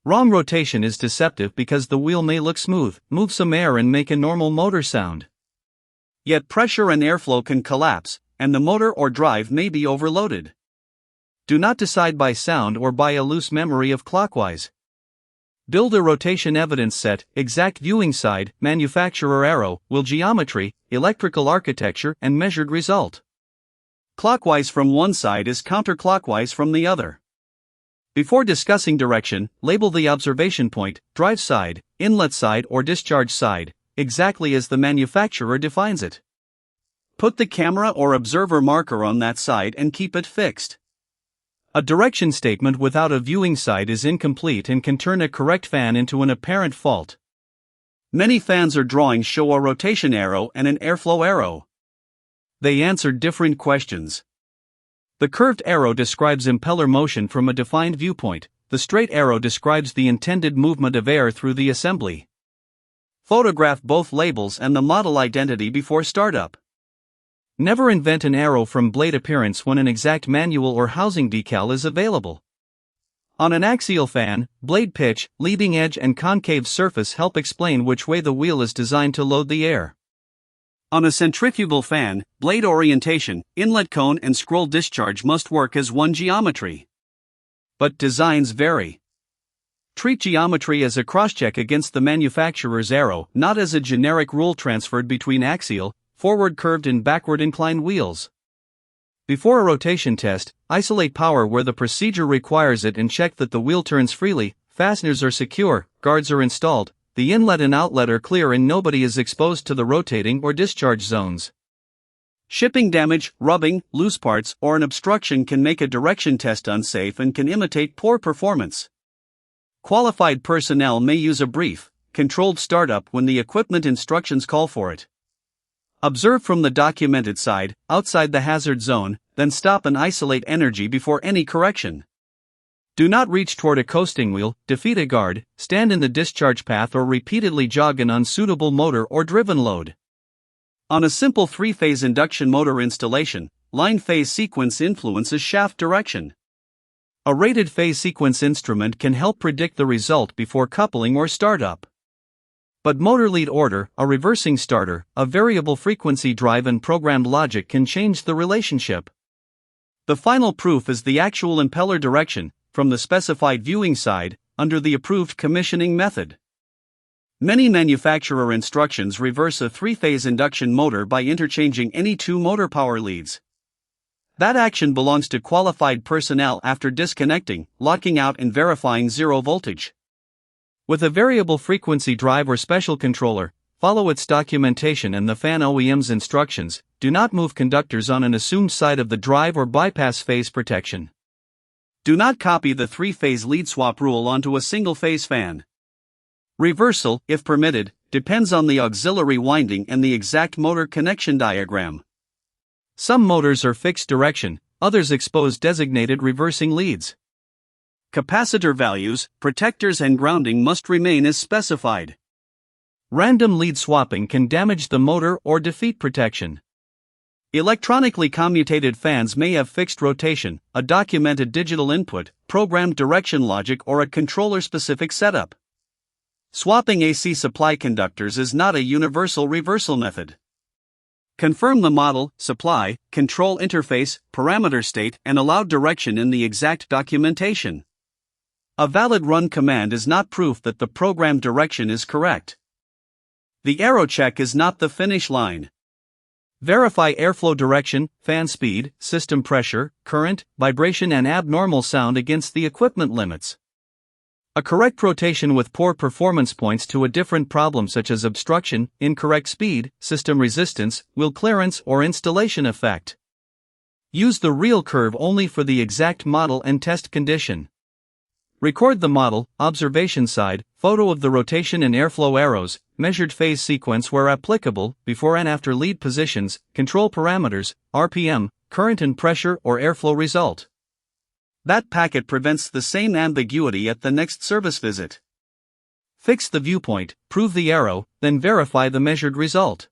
Wrong rotation is deceptive because the wheel may look smooth, move some air and make a normal motor sound. Yet pressure and airflow can collapse, and the motor or drive may be overloaded. Do not decide by sound or by a loose memory of clockwise. Build a rotation evidence set, exact viewing side, manufacturer arrow, wheel geometry, electrical architecture and measured result. Clockwise from one side is counterclockwise from the other. Before discussing direction, label the observation point, drive side, inlet side or discharge side, exactly as the manufacturer defines it. Put the camera or observer marker on that side and keep it fixed. A direction statement without a viewing side is incomplete and can turn a correct fan into an apparent fault. Many fans or drawings show a rotation arrow and an airflow arrow. They answer different questions. The curved arrow describes impeller motion from a defined viewpoint, the straight arrow describes the intended movement of air through the assembly. Photograph both labels and the model identity before startup. Never invent an arrow from blade appearance when an exact manual or housing decal is available. On an axial fan, blade pitch, leading edge and concave surface help explain which way the wheel is designed to load the air. On a centrifugal fan, blade orientation, inlet cone and scroll discharge must work as one geometry. But designs vary. Treat geometry as a crosscheck against the manufacturer's arrow, not as a generic rule transferred between axial, forward curved and backward inclined wheels. Before a rotation test, isolate power where the procedure requires it and check that the wheel turns freely, fasteners are secure, guards are installed, the inlet and outlet are clear and nobody is exposed to the rotating or discharge zones. Shipping damage, rubbing, loose parts, or an obstruction can make a direction test unsafe and can imitate poor performance. Qualified personnel may use a brief, controlled startup when the equipment instructions call for it. Observe from the documented side, outside the hazard zone, then stop and isolate energy before any correction. Do not reach toward a coasting wheel, defeat a guard, stand in the discharge path or repeatedly jog an unsuitable motor or driven load. On a simple three-phase induction motor installation, line phase sequence influences shaft direction. A rated phase sequence instrument can help predict the result before coupling or startup. But motor lead order, a reversing starter, a variable frequency drive and programmed logic can change the relationship. The final proof is the actual impeller direction, from the specified viewing side, under the approved commissioning method. Many manufacturer instructions reverse a three-phase induction motor by interchanging any two motor power leads. That action belongs to qualified personnel after disconnecting, locking out and verifying zero voltage. With a variable frequency drive or special controller, follow its documentation and the fan OEM's instructions. Do not move conductors on an assumed side of the drive or bypass phase protection. Do not copy the three-phase lead swap rule onto a single-phase fan. Reversal, if permitted, depends on the auxiliary winding and the exact motor connection diagram. Some motors are fixed direction, others expose designated reversing leads. Capacitor values, protectors and grounding must remain as specified. Random lead swapping can damage the motor or defeat protection. Electronically commutated fans may have fixed rotation, a documented digital input, programmed direction logic or a controller-specific setup. Swapping AC supply conductors is not a universal reversal method. Confirm the model, supply, control interface, parameter state and allowed direction in the exact documentation. A valid run command is not proof that the programmed direction is correct. The arrow check is not the finish line. Verify airflow direction, fan speed, system pressure, current, vibration and abnormal sound against the equipment limits. A correct rotation with poor performance points to a different problem such as obstruction, incorrect speed, system resistance, wheel clearance or installation effect. Use the real curve only for the exact model and test condition. Record the model, observation side, photo of the rotation and airflow arrows, measured phase sequence where applicable, before and after lead positions, control parameters, RPM, current and pressure or airflow result. That packet prevents the same ambiguity at the next service visit. Fix the viewpoint, prove the arrow, then verify the measured result.